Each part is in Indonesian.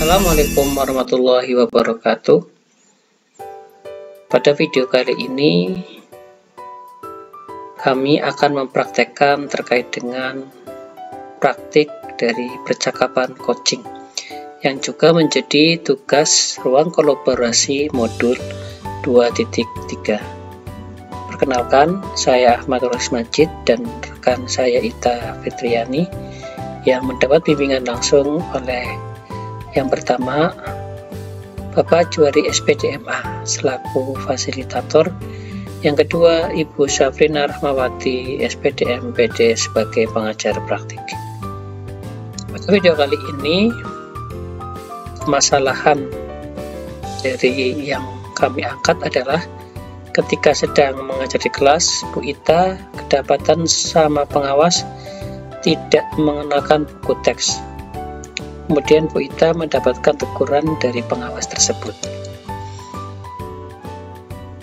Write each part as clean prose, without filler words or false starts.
Assalamualaikum warahmatullahi wabarakatuh. Pada video kali ini kami akan mempraktekkan terkait dengan praktik dari percakapan coaching yang juga menjadi tugas ruang kolaborasi modul 2.3. Perkenalkan, saya Ahmad Majid dan rekan saya Ita Fitriani yang mendapat bimbingan langsung oleh yang pertama, Bapak Juwari SPDMA selaku fasilitator. Yang kedua, Ibu Syafrina Rahmawati SPDM PD sebagai pengajar praktik. Pada video kali ini, permasalahan dari yang kami angkat adalah ketika sedang mengajar di kelas, Bu Ita kedapatan sama pengawas tidak mengenakan buku teks. Kemudian Bu Ita mendapatkan teguran dari pengawas tersebut.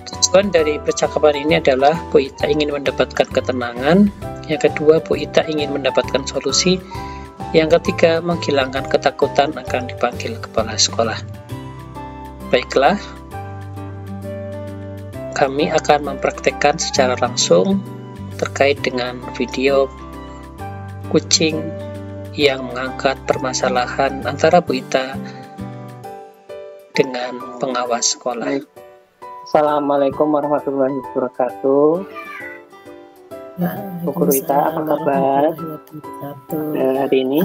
Tujuan dari percakapan ini adalah Bu Ita ingin mendapatkan ketenangan, yang kedua Bu Ita ingin mendapatkan solusi, yang ketiga menghilangkan ketakutan akan dipanggil kepala sekolah. Baiklah, kami akan mempraktekkan secara langsung terkait dengan video coaching yang mengangkat permasalahan antara Bu Ita dengan pengawas sekolah. Assalamualaikum warahmatullahi wabarakatuh. Bu Guru Ita, apa kabar hari ini?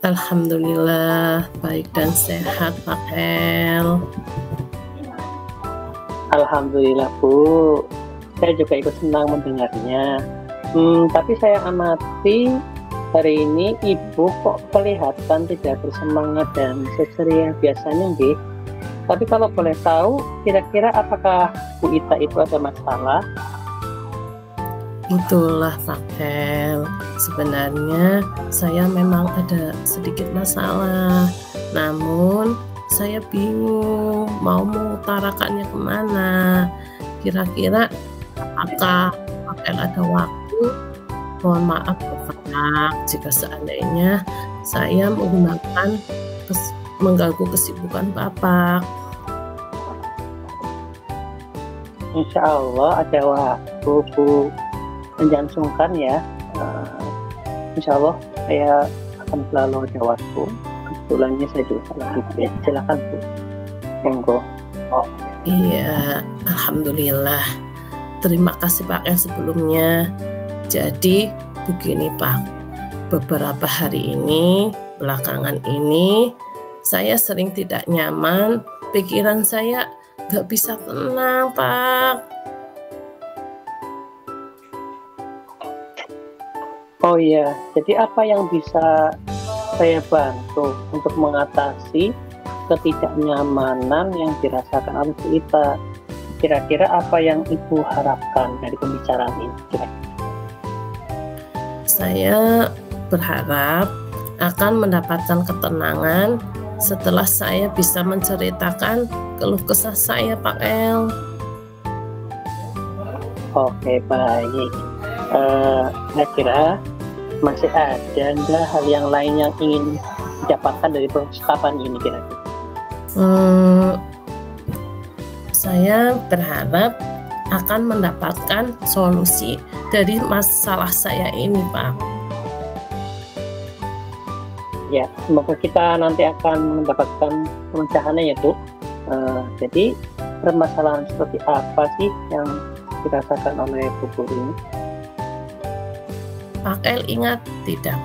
Alhamdulillah baik dan sehat, Pak El. Alhamdulillah Bu, saya juga ikut senang mendengarnya. Tapi saya amati hari ini Ibu kok kelihatan tidak bersemangat dan seceria biasanya, nggih. Tapi kalau boleh tahu, kira-kira apakah Bu Ita itu ada masalah? Itulah Pak El. Sebenarnya saya memang ada sedikit masalah. Namun saya bingung mau mengutarakannya kemana. Kira-kira apakah Pak El ada waktu? Mohon maaf Bapak jika seandainya saya mengganggu kesibukan Bapak. Insya Allah ada waktu Bu, jangan sungkan ya. Insya Allah saya akan selalu ada waktu. Kebetulannya saya juga lagi ya. Silakan Bu, monggo. Iya, alhamdulillah. Terima kasih Pak El sebelumnya. Jadi begini Pak, beberapa hari ini, belakangan ini, saya sering tidak nyaman, pikiran saya gak bisa tenang Pak. Oh iya, jadi apa yang bisa saya bantu untuk mengatasi ketidaknyamanan yang dirasakan oleh Bu Ita? Kira-kira apa yang Ibu harapkan dari pembicaraan ini? Saya berharap akan mendapatkan ketenangan setelah saya bisa menceritakan keluh kesah saya, Pak El. Oke, baik. Kira-kira masih ada nggak hal yang lain yang ingin didapatkan dari percakapan ini kira-kira? Saya berharap akan mendapatkan solusi dari masalah saya ini, Pak. Ya, semoga kita nanti akan mendapatkan pemecahannya ya, Bu. Jadi, permasalahan seperti apa sih yang dirasakan oleh Bu Guru ini? Pak El ingat tidak?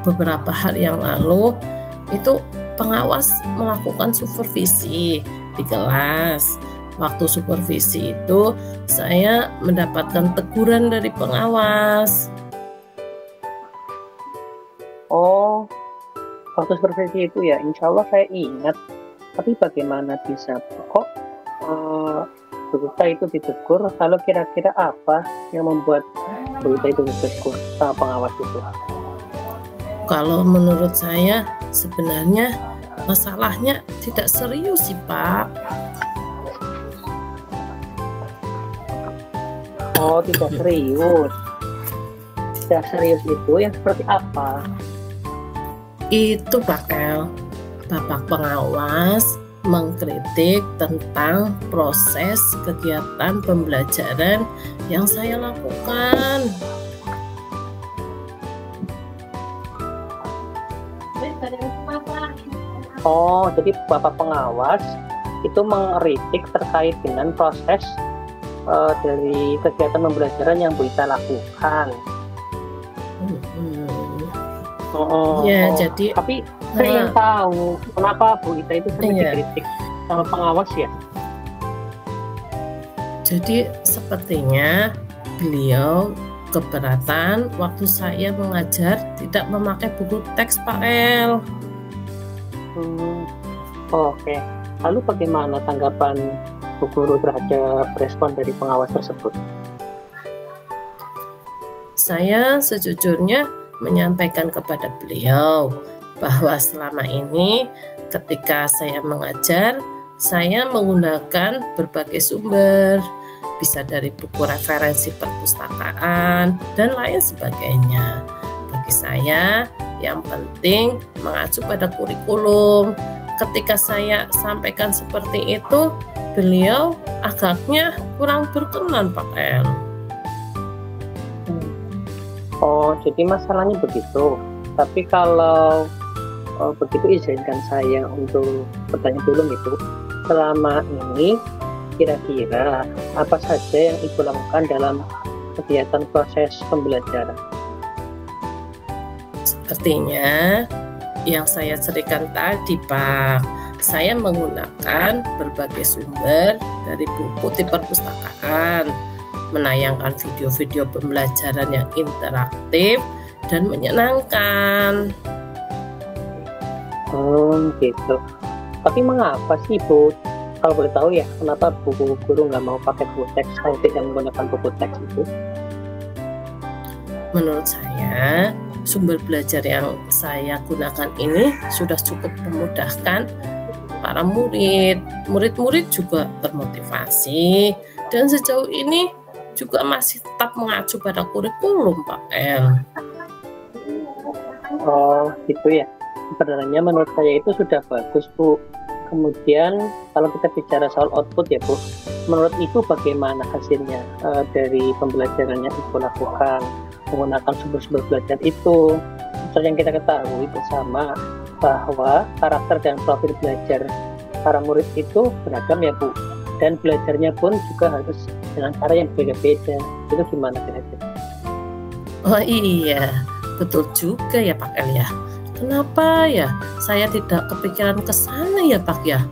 Beberapa hari yang lalu, itu pengawas melakukan supervisi di kelas. Waktu supervisi itu saya mendapatkan teguran dari pengawas. Oh, waktu supervisi itu ya, insya Allah saya ingat. Tapi bagaimana bisa kok Berita itu ditegur? Kalau kira-kira apa yang membuat berita itu ditegur sama pengawas itu? Kalau menurut saya sebenarnya masalahnya tidak serius sih Pak. Oh, tidak serius. Tidak serius itu yang seperti apa? Itu Pak El, Bapak pengawas mengkritik tentang proses kegiatan pembelajaran yang saya lakukan. Oh, jadi Bapak pengawas itu mengkritik terkait dengan proses dari kegiatan pembelajaran yang Bu Ita lakukan. Jadi tapi saya ingin tahu kenapa Bu Ita itu sering dikritik sama pengawas ya? Jadi sepertinya beliau keberatan waktu saya mengajar tidak memakai buku teks Pak El. Oke. Lalu bagaimana tanggapan Bu Guru terhadap respon dari pengawas tersebut? Saya sejujurnya menyampaikan kepada beliau bahwa selama ini ketika saya mengajar, saya menggunakan berbagai sumber, bisa dari buku referensi perpustakaan dan lain sebagainya. Bagi saya, yang penting mengacu pada kurikulum. Ketika saya sampaikan seperti itu, beliau agaknya kurang berkenan Pak El. Oh, jadi masalahnya begitu. Tapi kalau begitu izinkan saya untuk bertanya dulu itu. Selama ini kira-kira apa saja yang Ibu lakukan dalam kegiatan proses pembelajaran? Sepertinya yang saya ceritakan tadi Pak, saya menggunakan berbagai sumber dari buku di perpustakaan, menayangkan video-video pembelajaran yang interaktif dan menyenangkan. Gitu. Tapi mengapa sih Bu, kalau boleh tahu ya, kenapa Bu Guru nggak mau pakai buku teks atau tidak menggunakan buku teks itu? Menurut saya, sumber belajar yang saya gunakan ini sudah cukup memudahkan para murid. Murid-murid juga termotivasi dan sejauh ini juga masih tetap mengacu pada kurikulum Pak El. Oh gitu ya. Sebenarnya menurut saya itu sudah bagus Bu. Kemudian kalau kita bicara soal output ya Bu, menurut Ibu bagaimana hasilnya dari pembelajaran yang Ibu lakukan menggunakan sumber-sumber belajar itu? Seperti yang kita ketahui bersama bahwa karakter dan profil belajar para murid itu beragam ya Bu, dan belajarnya pun juga harus dengan cara yang berbeda-beda. Itu gimana kira-kira? Oh iya, betul juga ya Pak El ya. Kenapa ya saya tidak kepikiran ke sana ya Pak ya?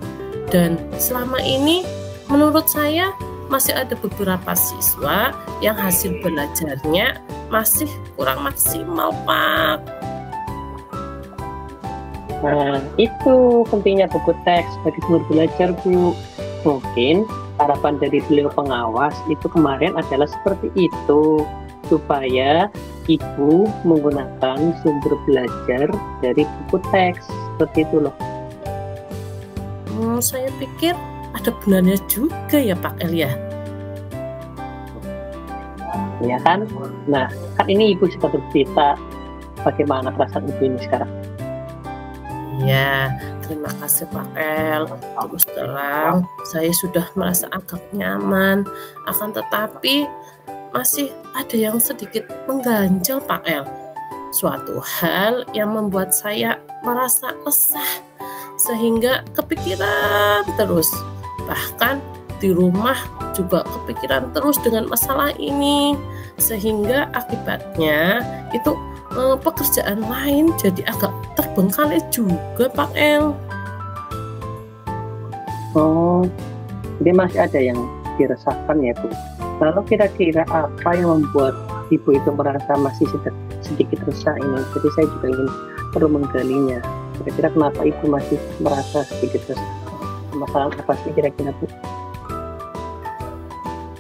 Dan selama ini menurut saya masih ada beberapa siswa yang hasil belajarnya masih kurang maksimal Pak. Nah, itu pentingnya buku teks bagi sumber belajar Bu. Mungkin harapan dari beliau pengawas itu kemarin adalah seperti itu, supaya Ibu menggunakan sumber belajar dari buku teks, seperti itu loh. Saya pikir ada benarnya juga ya Pak El ya. Ya kan? Nah, kan ini Ibu sudah bercerita bagaimana perasaan Ibu ini sekarang. Ya, terima kasih Pak El. Terus terang, saya sudah merasa agak nyaman. Akan tetapi, masih ada yang sedikit mengganjal Pak El. Suatu hal yang membuat saya merasa resah, sehingga kepikiran terus. Bahkan di rumah juga kepikiran terus dengan masalah ini, sehingga akibatnya itu pekerjaan lain jadi agak terbengkalai juga Pak El. Oh, jadi masih ada yang diresahkan ya Bu. Lalu kira-kira apa yang membuat Ibu itu merasa masih sedikit resah ini? Jadi saya juga ingin perlu menggalinya. Kira-kira kenapa Ibu masih merasa sedikit resah? Masalah apa sih kira-kira Bu?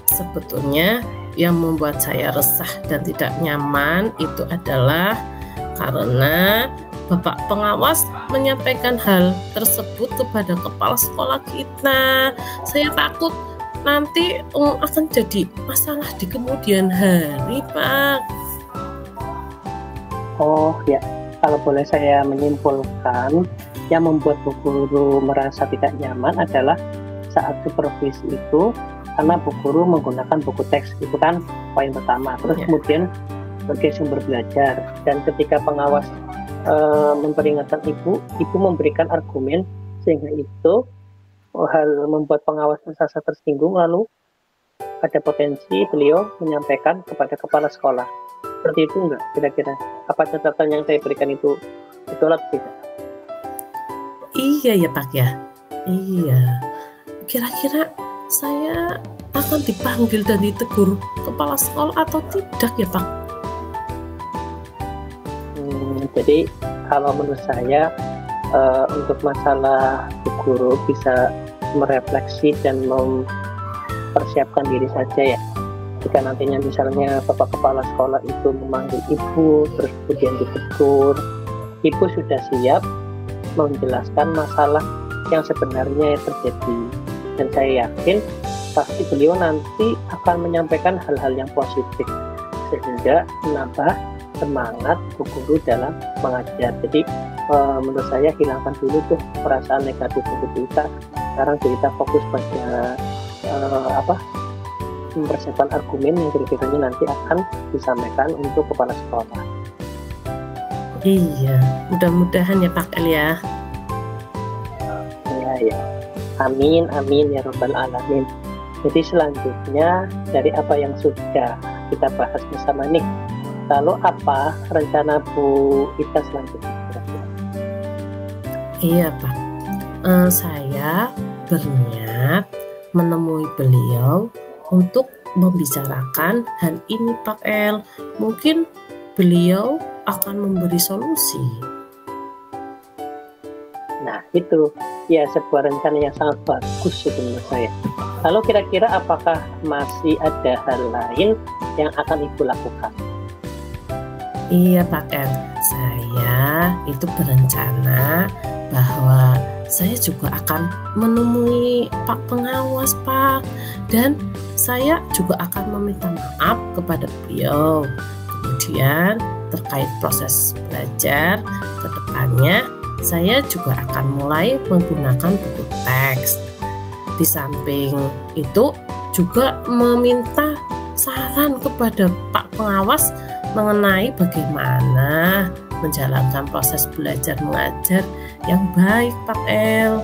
Sebetulnya yang membuat saya resah dan tidak nyaman itu adalah karena Bapak pengawas menyampaikan hal tersebut kepada kepala sekolah kita. Saya takut nanti akan jadi masalah di kemudian hari, Pak. Oh ya, kalau boleh saya menyimpulkan, yang membuat Bu Guru merasa tidak nyaman adalah saat supervisi itu karena Bu Guru menggunakan buku teks, itu kan poin pertama. Terus kemudian sebagai sumber belajar, dan ketika pengawas memperingatkan ibu memberikan argumen sehingga itu hal membuat pengawas merasa tersinggung, lalu ada potensi beliau menyampaikan kepada kepala sekolah. Seperti itu enggak kira-kira? Apa catatan yang saya berikan itu betul atau tidak? Iya ya Pak ya. Iya. Kira-kira saya akan dipanggil dan ditegur kepala sekolah atau tidak ya Pak? Jadi kalau menurut saya untuk masalah Bu Guru bisa merefleksi dan mempersiapkan diri saja ya. Jika nantinya misalnya Bapak Kepala Sekolah itu memanggil Ibu, terus kemudian ditegur, Ibu sudah siap menjelaskan masalah yang sebenarnya yang terjadi. Dan saya yakin pasti beliau nanti akan menyampaikan hal-hal yang positif sehingga menambah semangat Bu Guru dalam mengajar. Jadi menurut saya hilangkan dulu tuh perasaan negatif untuk kita. Sekarang kita fokus pada mempersiapkan argumen yang kira-kiranya nanti akan disampaikan untuk kepala sekolah. Iya, mudah-mudahan ya Pak El ya. Ya. Amin, amin ya Rabbal Alamin. Jadi selanjutnya dari apa yang sudah kita bahas bersama nih, lalu apa rencana Bu Ita selanjutnya? Iya Pak, saya berniat menemui beliau untuk membicarakan hal ini Pak El. Mungkin beliau akan memberi solusi. Nah itu ya sebuah rencana yang sangat bagus menurut saya. Lalu kira-kira apakah masih ada hal lain yang akan Ibu lakukan? Iya Pak El, saya itu berencana bahwa saya juga akan menemui Pak Pengawas Pak, dan saya juga akan meminta maaf kepada beliau. Kemudian terkait proses belajar ke depannya, saya juga akan mulai menggunakan buku teks. Di samping itu juga meminta saran kepada Pak Pengawas mengenai bagaimana menjalankan proses belajar mengajar yang baik Pak El.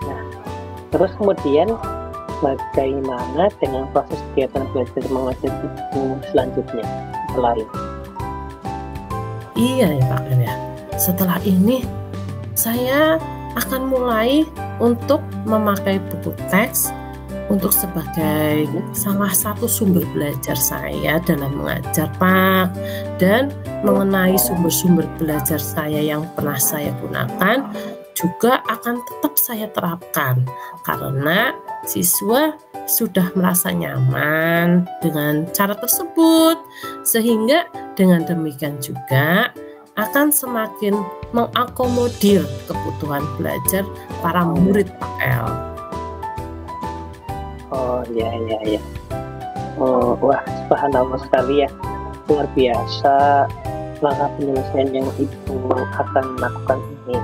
Nah, terus kemudian bagaimana dengan proses kegiatan belajar mengajar itu selanjutnya selain? Iya ya Pak El ya. Setelah ini saya akan mulai untuk memakai buku teks untuk sebagai salah satu sumber belajar saya dalam mengajar Pak. Dan mengenai sumber-sumber belajar saya yang pernah saya gunakan juga akan tetap saya terapkan karena siswa sudah merasa nyaman dengan cara tersebut, sehingga dengan demikian juga akan semakin mengakomodir kebutuhan belajar para murid Pak El. Oh ya. Wah, subhanallah sekali ya, luar biasa langkah penyelesaian yang Ibu akan lakukan ini.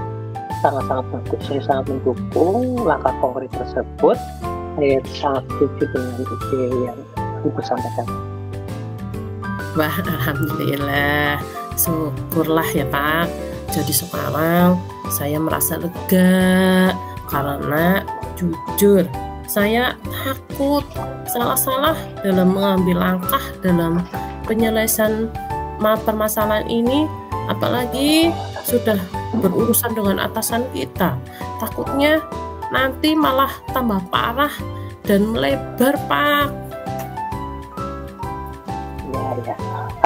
Sangat-sangat bagus, saya sangat mendukung langkah konkret tersebut. Saya sangat setuju dengan ide yang Ibu sampaikan. Wah, alhamdulillah, syukurlah ya Pak. Jadi sekarang saya merasa lega karena jujur saya takut salah-salah dalam mengambil langkah dalam penyelesaian permasalahan ini, apalagi sudah berurusan dengan atasan kita. Takutnya nanti malah tambah parah dan melebar Pak. Ya.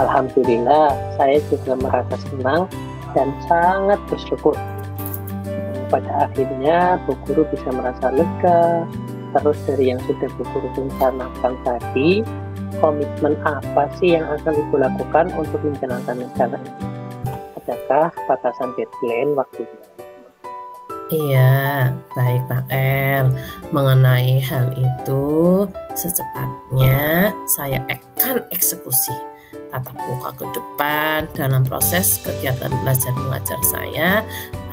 Alhamdulillah, saya juga merasa senang dan sangat bersyukur. Pada akhirnya Bu Guru bisa merasa lega. Terus dari yang sudah Bu Guru rencanakan tadi, komitmen apa sih yang akan Ibu lakukan untuk menjalankan rencana ini? Adakah batasan deadline waktunya? Iya, baik Pak El. Mengenai hal itu, secepatnya saya akan eksekusi. tatap muka ke depan. Dalam proses kegiatan belajar mengajar saya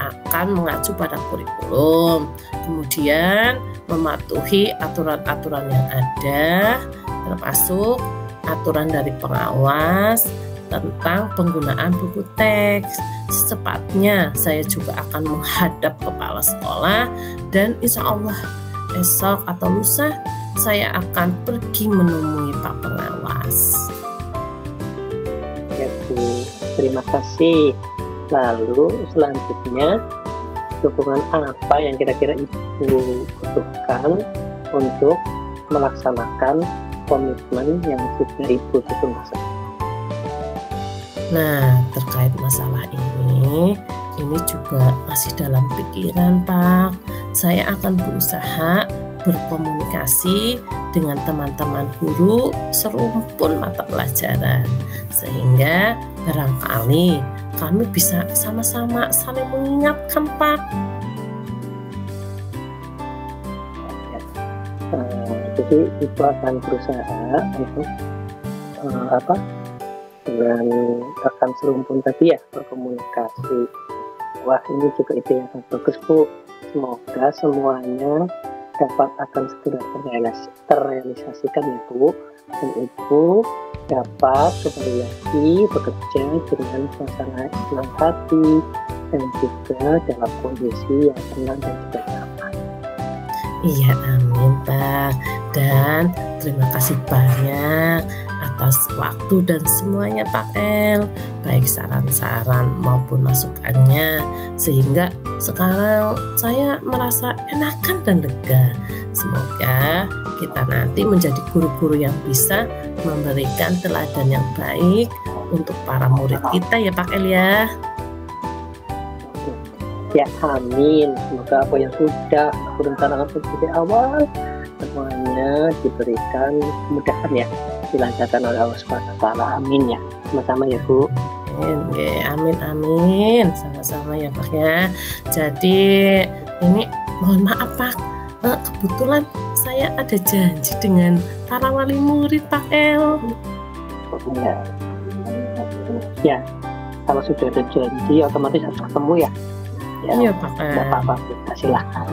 akan mengacu pada kurikulum, kemudian mematuhi aturan-aturan yang ada, termasuk aturan dari pengawas tentang penggunaan buku teks. Secepatnya saya juga akan menghadap kepala sekolah dan insya Allah esok atau lusa saya akan pergi menemui Pak Pengawas. Ya Bu, terima kasih. Lalu selanjutnya dukungan apa yang kira-kira Ibu butuhkan untuk melaksanakan komitmen yang sudah Ibu susun? Nah, terkait masalah ini juga masih dalam pikiran, Pak. Saya akan berusaha berkomunikasi dengan teman-teman guru serumpun mata pelajaran, sehingga barangkali kami bisa sama-sama saling mengingatkan, Pak. Jadi Ibu akan berusaha untuk dengan rekan serumpun tadi ya, berkomunikasi. Wah, ini juga ide yang sangat bagus Bu. Semoga semuanya akan segera terrealisasikan ya Bu, dan Ibu dapat kembali lagi bekerja dengan suasana senang hati dan juga dalam kondisi yang tenang dan juga nyaman. Iya, amin Pak. Dan terima kasih banyak atas waktu dan semuanya Pak El, baik saran-saran maupun masukannya, sehingga sekarang saya merasa enakan dan lega. Semoga kita nanti menjadi guru-guru yang bisa memberikan teladan yang baik untuk para murid kita ya Pak El ya. Ya amin, semoga apa yang sudah direncanakan dari awal semuanya diberikan kemudahan ya, dilancarkan oleh Allah SWT. Amin ya, sama-sama ya Bu. Amin, amin, sama-sama ya Pak ya. Jadi ini mohon maaf Pak, kebetulan saya ada janji dengan para wali murid Pak El. Ya, kalau sudah ada janji otomatis harus ketemu ya. Iya Pak El. Tidak apa-apa, silahkan.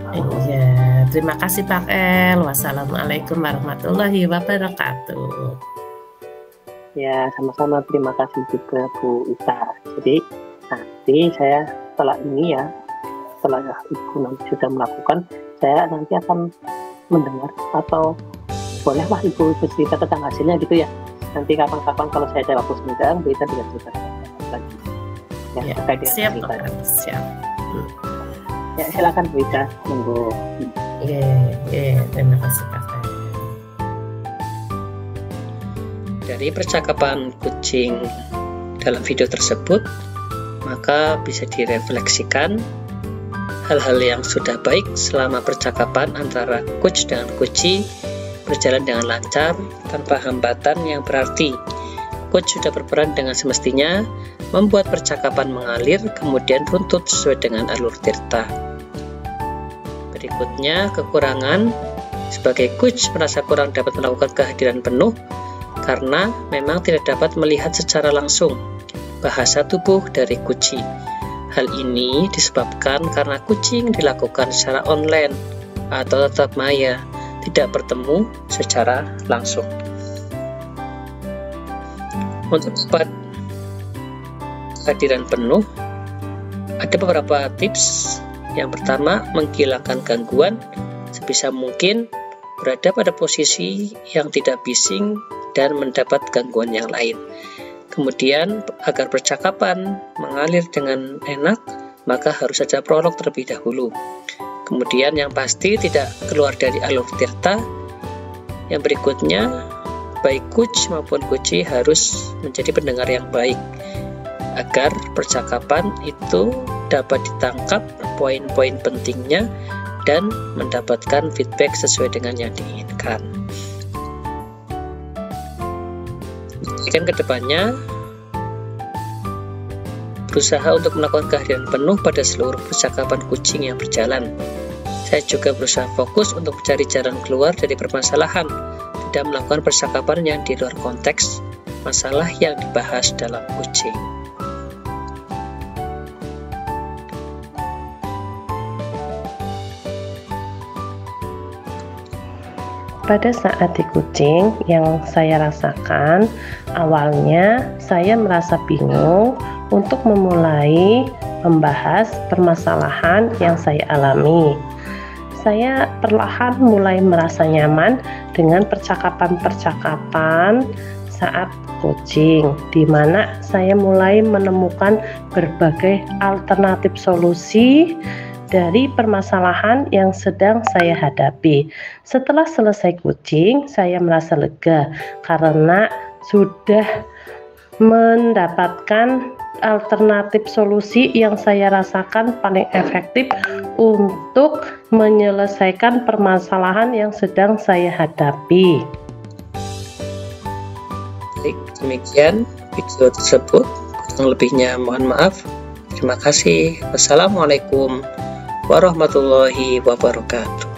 Iya, terima kasih Pak El. Wassalamualaikum warahmatullahi wabarakatuh. Ya, sama-sama, terima kasih juga Bu Ita. Jadi nanti saya setelah ini ya, setelah Ibu nanti sudah melakukan, saya nanti akan mendengar atau bolehlah Ibu bercerita tentang hasilnya gitu ya. Nanti kapan-kapan kalau saya ada waktu senggang, Bu Ita bisa cerita lagi. Ya, siap Pak, siap. Ya, silakan Bu Ita, monggo. Terima kasih Pak. Dari percakapan kucing dalam video tersebut, maka bisa direfleksikan hal-hal yang sudah baik selama percakapan antara coach dengan kucing berjalan dengan lancar tanpa hambatan yang berarti. Coach sudah berperan dengan semestinya membuat percakapan mengalir kemudian runtut sesuai dengan alur tirta. Berikutnya, kekurangan. Sebagai coach merasa kurang dapat melakukan kehadiran penuh karena memang tidak dapat melihat secara langsung bahasa tubuh dari kucing. Hal ini disebabkan karena kucing dilakukan secara online atau tatap maya, tidak bertemu secara langsung. Untuk dapat kehadiran penuh, ada beberapa tips. Yang pertama, menghilangkan gangguan sebisa mungkin, berada pada posisi yang tidak bising dan mendapat gangguan yang lain. Kemudian, agar percakapan mengalir dengan enak, maka harus ada prolog terlebih dahulu. Kemudian yang pasti tidak keluar dari alur tirta. Yang berikutnya, baik coach maupun kuci harus menjadi pendengar yang baik agar percakapan itu dapat ditangkap poin-poin pentingnya dan mendapatkan feedback sesuai dengan yang diinginkan. Jika kedepannya berusaha untuk melakukan kehadiran penuh pada seluruh percakapan kucing yang berjalan. Saya juga berusaha fokus untuk mencari jalan keluar dari permasalahan, tidak melakukan percakapan yang di luar konteks masalah yang dibahas dalam kucing. Pada saat di kucing yang saya rasakan, awalnya saya merasa bingung untuk memulai membahas permasalahan yang saya alami. Saya perlahan mulai merasa nyaman dengan percakapan-percakapan saat coaching, di mana saya mulai menemukan berbagai alternatif solusi dari permasalahan yang sedang saya hadapi. Setelah selesai coaching, saya merasa lega karena sudah mendapatkan alternatif solusi yang saya rasakan paling efektif untuk menyelesaikan permasalahan yang sedang saya hadapi. Baik, demikian video tersebut. Kurang lebihnya mohon maaf. Terima kasih. Wassalamualaikum warahmatullahi wabarakatuh.